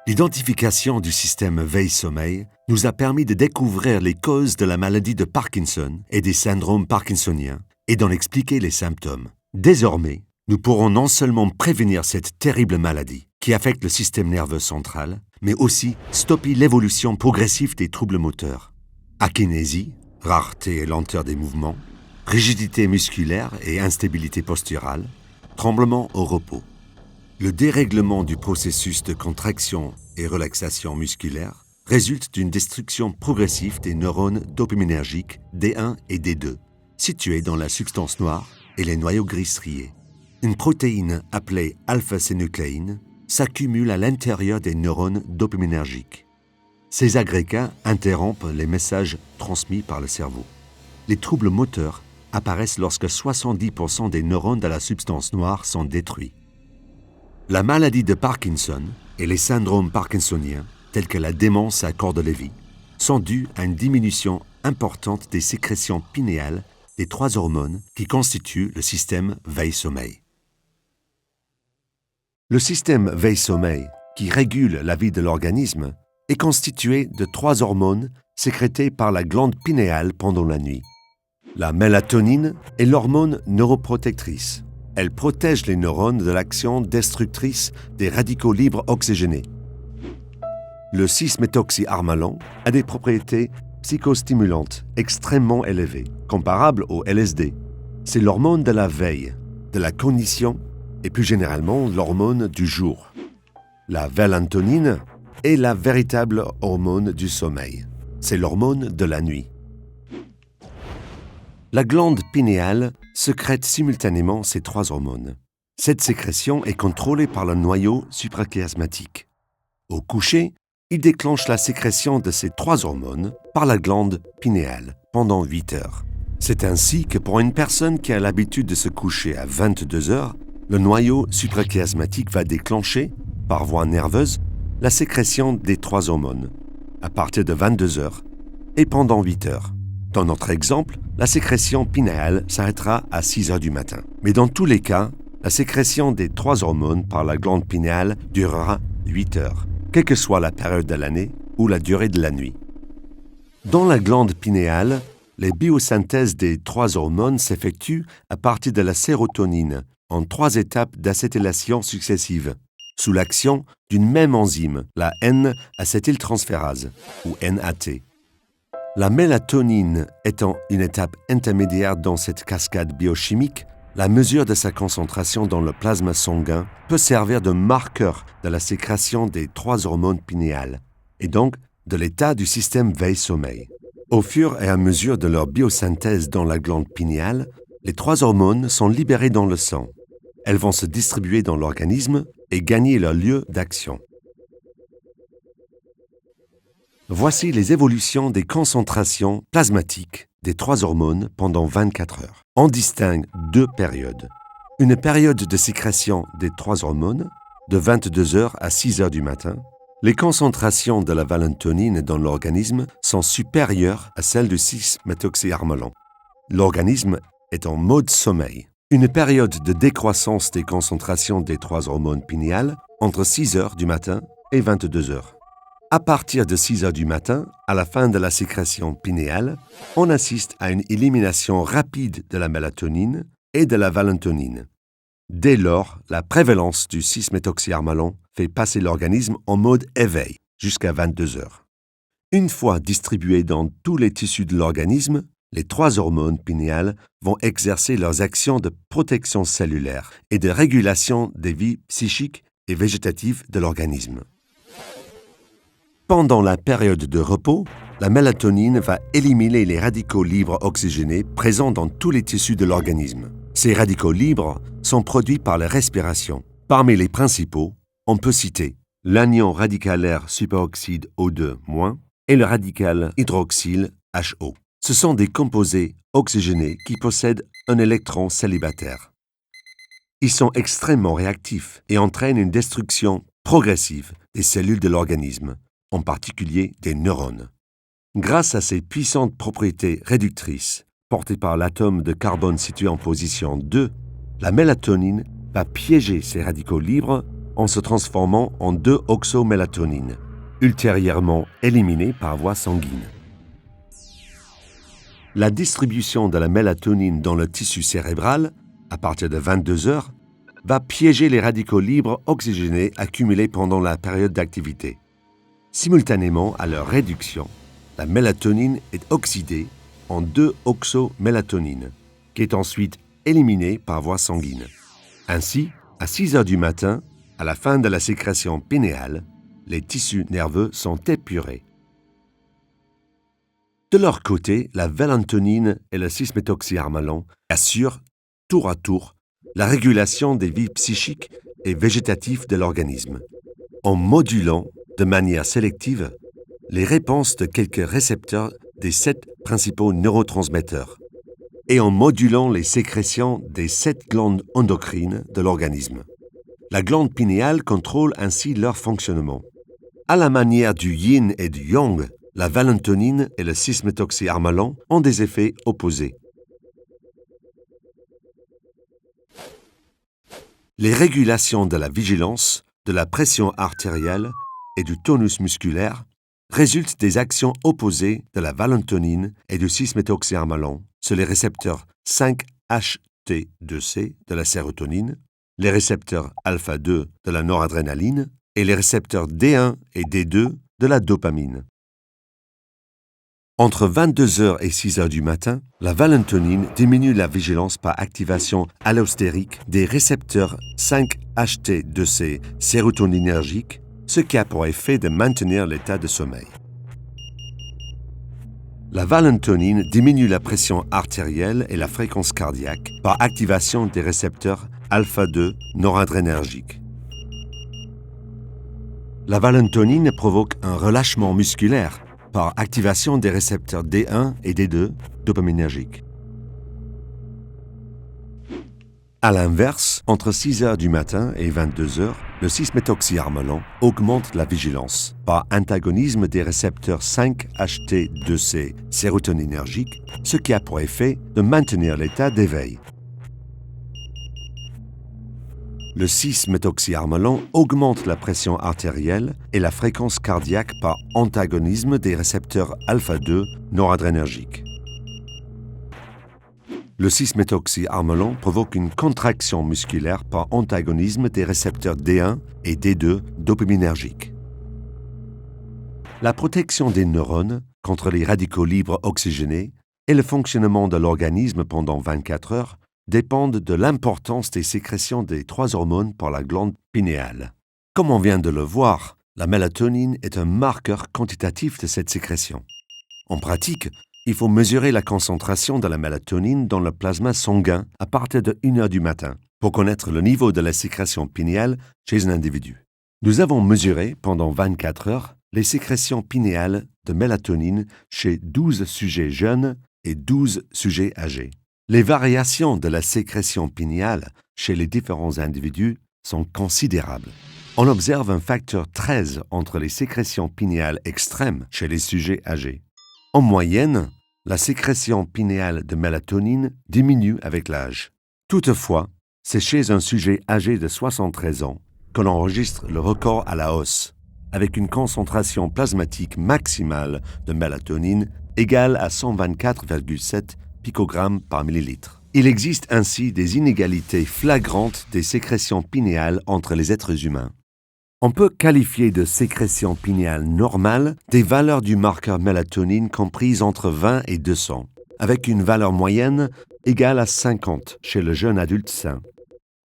L'identification du système veille-sommeil nous a permis de découvrir les causes de la maladie de Parkinson et des syndromes parkinsoniens et d'en expliquer les symptômes. Désormais, nous pourrons non seulement prévenir cette terrible maladie qui affecte le système nerveux central, mais aussi stopper l'évolution progressive des troubles moteurs. Akinésie, rareté et lenteur des mouvements, rigidité musculaire et instabilité posturale, tremblement au repos. Le dérèglement du processus de contraction et relaxation musculaire résulte d'une destruction progressive des neurones dopaminergiques D1 et D2, situés dans la substance noire et les noyaux gris striés. Une protéine appelée alpha-synucléine s'accumule à l'intérieur des neurones dopaminergiques. Ces agrégats interrompent les messages transmis par le cerveau. Les troubles moteurs apparaissent lorsque 70% des neurones de la substance noire sont détruits. La maladie de Parkinson et les syndromes parkinsoniens, tels que la démence à Cordes-Lévy, sont dus à une diminution importante des sécrétions pinéales des 3 hormones qui constituent le système veille-sommeil. Le système veille-sommeil, qui régule la vie de l'organisme, est constitué de 3 hormones sécrétées par la glande pinéale pendant la nuit. La mélatonine est l'hormone neuroprotectrice. Elle protège les neurones de l'action destructrice des radicaux libres oxygénés. Le 6-méthoxyharmalan a des propriétés psychostimulantes extrêmement élevées, comparables au LSD. C'est l'hormone de la veille, de la cognition et plus généralement l'hormone du jour. La mélatonine est la véritable hormone du sommeil. C'est l'hormone de la nuit. La glande pinéale sécrète simultanément ces 3 hormones. Cette sécrétion est contrôlée par le noyau suprachiasmatique. Au coucher, il déclenche la sécrétion de ces 3 hormones par la glande pinéale pendant 8 heures. C'est ainsi que pour une personne qui a l'habitude de se coucher à 22 heures, le noyau suprachiasmatique va déclencher, par voie nerveuse, la sécrétion des 3 hormones, à partir de 22 heures et pendant 8 heures. Dans notre exemple, la sécrétion pinéale s'arrêtera à 6 heures du matin. Mais dans tous les cas, la sécrétion des 3 hormones par la glande pinéale durera 8 heures, quelle que soit la période de l'année ou la durée de la nuit. Dans la glande pinéale, les biosynthèses des 3 hormones s'effectuent à partir de la sérotonine en 3 étapes d'acétylation successives, sous l'action d'une même enzyme, la N-acétyltransférase, ou NAT. La mélatonine étant une étape intermédiaire dans cette cascade biochimique, la mesure de sa concentration dans le plasma sanguin peut servir de marqueur de la sécrétion des 3 hormones pinéales, et donc de l'état du système veille-sommeil. Au fur et à mesure de leur biosynthèse dans la glande pinéale, les 3 hormones sont libérées dans le sang. Elles vont se distribuer dans l'organisme et gagner leur lieu d'action. Voici les évolutions des concentrations plasmatiques des 3 hormones pendant 24 heures. On distingue 2 périodes. Une période de sécrétion des 3 hormones, de 22 heures à 6 heures du matin. Les concentrations de la mélatonine dans l'organisme sont supérieures à celles du 6-méthoxyharmalan. L'organisme est en mode sommeil. Une période de décroissance des concentrations des 3 hormones pinéales entre 6 heures du matin et 22 heures. À partir de 6 heures du matin, à la fin de la sécrétion pinéale, on assiste à une élimination rapide de la mélatonine et de la mélatonine. Dès lors, la prévalence du 6-méthoxyharmalan fait passer l'organisme en mode éveil jusqu'à 22 heures. Une fois distribuées dans tous les tissus de l'organisme, les 3 hormones pinéales vont exercer leurs actions de protection cellulaire et de régulation des vies psychiques et végétatives de l'organisme. Pendant la période de repos, la mélatonine va éliminer les radicaux libres oxygénés présents dans tous les tissus de l'organisme. Ces radicaux libres sont produits par la respiration. Parmi les principaux, on peut citer l'anion radicalaire superoxyde O2- et le radical hydroxyle HO. Ce sont des composés oxygénés qui possèdent un électron célibataire. Ils sont extrêmement réactifs et entraînent une destruction progressive des cellules de l'organisme, en particulier des neurones. Grâce à ces puissantes propriétés réductrices, portées par l'atome de carbone situé en position 2, la mélatonine va piéger ces radicaux libres en se transformant en 2-oxomélatonine, ultérieurement éliminée par voie sanguine. La distribution de la mélatonine dans le tissu cérébral, à partir de 22 heures, va piéger les radicaux libres oxygénés accumulés pendant la période d'activité. Simultanément à leur réduction, la mélatonine est oxydée en 2-oxomélatonine, qui est ensuite éliminée par voie sanguine. Ainsi, à 6 heures du matin, à la fin de la sécrétion pinéale, les tissus nerveux sont épurés. De leur côté, la valentonine et le 6-méthoxyharmalon assurent, tour à tour, la régulation des vies psychiques et végétatives de l'organisme, en modulant de manière sélective les réponses de quelques récepteurs des 7 principaux neurotransmetteurs et en modulant les sécrétions des 7 glandes endocrines de l'organisme. La glande pinéale contrôle ainsi leur fonctionnement. À la manière du yin et du yang, la valentonine et le 6-méthoxyharmalon ont des effets opposés. Les régulations de la vigilance, de la pression artérielle et du tonus musculaire résultent des actions opposées de la valentonine et du 6-méthoxyharmalon sur les récepteurs 5-HT2C de la sérotonine, les récepteurs alpha-2 de la noradrénaline et les récepteurs D1 et D2 de la dopamine. Entre 22 heures et 6 heures du matin, la valentonine diminue la vigilance par activation allostérique des récepteurs 5-HT2C sérotoninergiques, ce qui a pour effet de maintenir l'état de sommeil. La valentonine diminue la pression artérielle et la fréquence cardiaque par activation des récepteurs alpha-2 noradrénergiques. La valentonine provoque un relâchement musculaire par activation des récepteurs D1 et D2 dopaminergiques. À l'inverse, entre 6 heures du matin et 22 heures, le 6-méthoxyharmalon augmente la vigilance par antagonisme des récepteurs 5-HT2C sérotoninergiques, ce qui a pour effet de maintenir l'état d'éveil. Le 6-méthoxyharmalon augmente la pression artérielle et la fréquence cardiaque par antagonisme des récepteurs alpha-2 noradrénergiques. Le 6-méthoxyharmalon provoque une contraction musculaire par antagonisme des récepteurs D1 et D2 dopaminergiques. La protection des neurones contre les radicaux libres oxygénés et le fonctionnement de l'organisme pendant 24 heures dépendent de l'importance des sécrétions des 3 hormones par la glande pinéale. Comme on vient de le voir, la mélatonine est un marqueur quantitatif de cette sécrétion. En pratique, il faut mesurer la concentration de la mélatonine dans le plasma sanguin à partir de 1 heure du matin pour connaître le niveau de la sécrétion pinéale chez un individu. Nous avons mesuré pendant 24 heures les sécrétions pinéales de mélatonine chez 12 sujets jeunes et 12 sujets âgés. Les variations de la sécrétion pinéale chez les différents individus sont considérables. On observe un facteur 13 entre les sécrétions pinéales extrêmes chez les sujets âgés. En moyenne, la sécrétion pinéale de mélatonine diminue avec l'âge. Toutefois, c'est chez un sujet âgé de 73 ans que l'on enregistre le record à la hausse, avec une concentration plasmatique maximale de mélatonine égale à 124,7 picogrammes par millilitre. Il existe ainsi des inégalités flagrantes des sécrétions pinéales entre les êtres humains. On peut qualifier de sécrétion pinéale normale des valeurs du marqueur mélatonine comprises entre 20 et 200, avec une valeur moyenne égale à 50 chez le jeune adulte sain.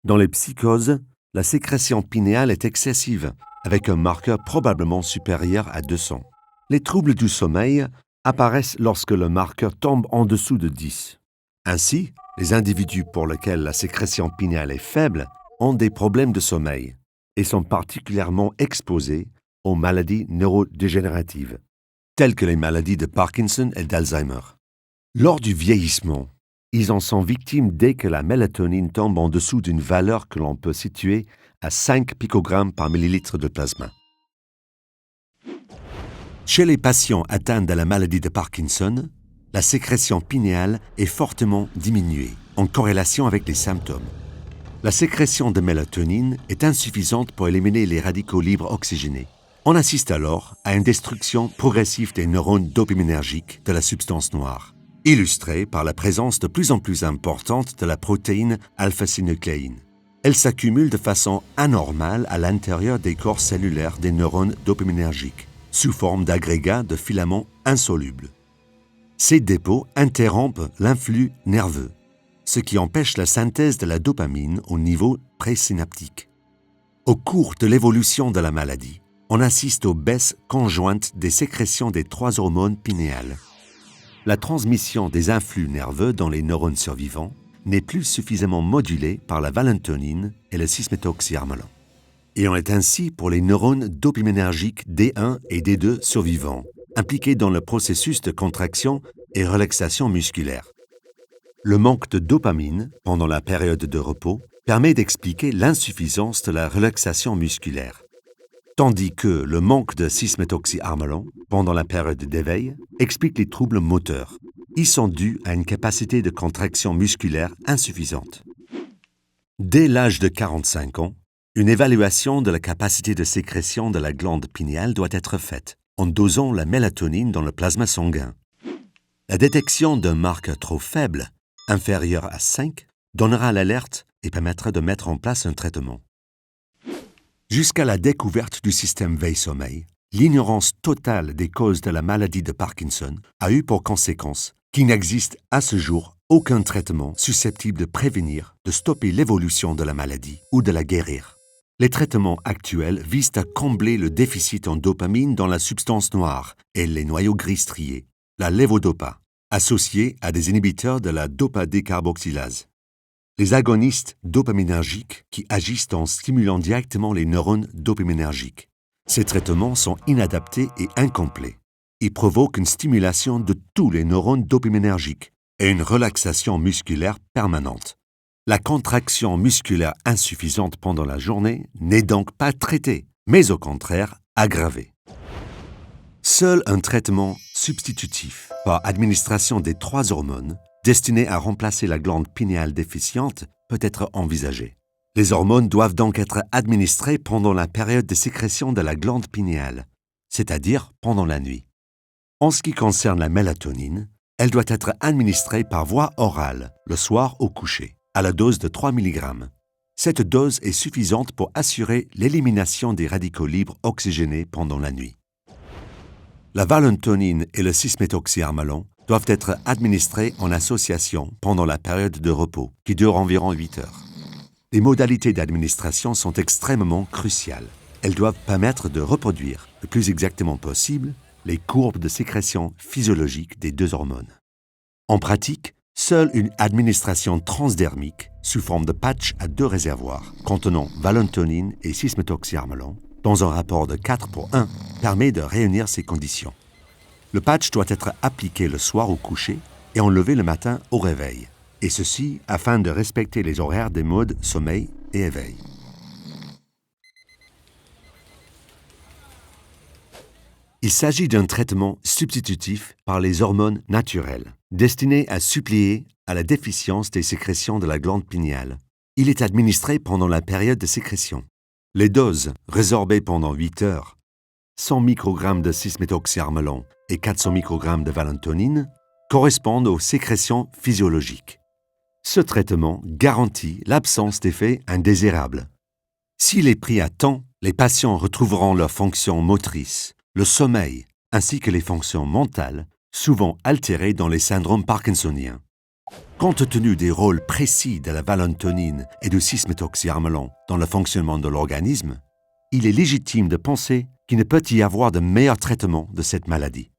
Dans les psychoses, la sécrétion pinéale est excessive, avec un marqueur probablement supérieur à 200. Les troubles du sommeil apparaissent lorsque le marqueur tombe en dessous de 10. Ainsi, les individus pour lesquels la sécrétion pinéale est faible ont des problèmes de sommeil et sont particulièrement exposés aux maladies neurodégénératives, telles que les maladies de Parkinson et d'Alzheimer. Lors du vieillissement, ils en sont victimes dès que la mélatonine tombe en dessous d'une valeur que l'on peut situer à 5 picogrammes par millilitre de plasma. Chez les patients atteints de la maladie de Parkinson, la sécrétion pinéale est fortement diminuée, en corrélation avec les symptômes. La sécrétion de mélatonine est insuffisante pour éliminer les radicaux libres oxygénés. On assiste alors à une destruction progressive des neurones dopaminergiques de la substance noire, illustrée par la présence de plus en plus importante de la protéine alpha-synucléine. Elle s'accumule de façon anormale à l'intérieur des corps cellulaires des neurones dopaminergiques, sous forme d'agrégats de filaments insolubles. Ces dépôts interrompent l'influx nerveux, ce qui empêche la synthèse de la dopamine au niveau présynaptique. Au cours de l'évolution de la maladie, on assiste aux baisses conjointes des sécrétions des trois hormones pinéales. La transmission des influx nerveux dans les neurones survivants n'est plus suffisamment modulée par la valentonine et le 6-méthoxyharmalan. Et on est ainsi pour les neurones dopaminergiques D1 et D2 survivants, impliqués dans le processus de contraction et relaxation musculaire. Le manque de dopamine pendant la période de repos permet d'expliquer l'insuffisance de la relaxation musculaire, tandis que le manque de 6-méthoxyharmalan pendant la période d'éveil explique les troubles moteurs. Ils sont dus à une capacité de contraction musculaire insuffisante. Dès l'âge de 45 ans, une évaluation de la capacité de sécrétion de la glande pinéale doit être faite en dosant la mélatonine dans le plasma sanguin. La détection d'un marqueur trop faible, inférieur à 5, donnera l'alerte et permettra de mettre en place un traitement. Jusqu'à la découverte du système veille-sommeil, l'ignorance totale des causes de la maladie de Parkinson a eu pour conséquence qu'il n'existe à ce jour aucun traitement susceptible de prévenir, de stopper l'évolution de la maladie ou de la guérir. Les traitements actuels visent à combler le déficit en dopamine dans la substance noire et les noyaux gris striés, la lévodopa, associée à des inhibiteurs de la dopa-décarboxylase. Les agonistes dopaminergiques qui agissent en stimulant directement les neurones dopaminergiques. Ces traitements sont inadaptés et incomplets. Ils provoquent une stimulation de tous les neurones dopaminergiques et une relaxation musculaire permanente. La contraction musculaire insuffisante pendant la journée n'est donc pas traitée, mais au contraire aggravée. Seul un traitement substitutif par administration des trois hormones destiné à remplacer la glande pinéale déficiente peut être envisagé. Les hormones doivent donc être administrées pendant la période de sécrétion de la glande pinéale, c'est-à-dire pendant la nuit. En ce qui concerne la mélatonine, elle doit être administrée par voie orale, le soir au coucher, à la dose de 3 mg. Cette dose est suffisante pour assurer l'élimination des radicaux libres oxygénés pendant la nuit. La valentonine et le 6-méthoxyharmalan doivent être administrés en association pendant la période de repos, qui dure environ 8 heures. Les modalités d'administration sont extrêmement cruciales. Elles doivent permettre de reproduire, le plus exactement possible, les courbes de sécrétion physiologique des deux hormones. En pratique, seule une administration transdermique, sous forme de patch à 2 réservoirs, contenant valentonine et 6-méthoxyharmalan, dans un rapport de 4:1, permet de réunir ces conditions. Le patch doit être appliqué le soir au coucher et enlevé le matin au réveil, et ceci afin de respecter les horaires des modes sommeil et éveil. Il s'agit d'un traitement substitutif par les hormones naturelles, destiné à suppléer à la déficience des sécrétions de la glande pinéale. Il est administré pendant la période de sécrétion. Les doses, résorbées pendant 8 heures, 100 microgrammes de 6-méthoxyharmalan et 400 microgrammes de valentonine, correspondent aux sécrétions physiologiques. Ce traitement garantit l'absence d'effets indésirables. S'il est pris à temps, les patients retrouveront leurs fonctions motrices, le sommeil, ainsi que les fonctions mentales, souvent altérées dans les syndromes parkinsoniens. Compte tenu des rôles précis de la valentonine et du 6-méthoxyharmalan dans le fonctionnement de l'organisme, il est légitime de penser qu'il ne peut y avoir de meilleur traitement de cette maladie.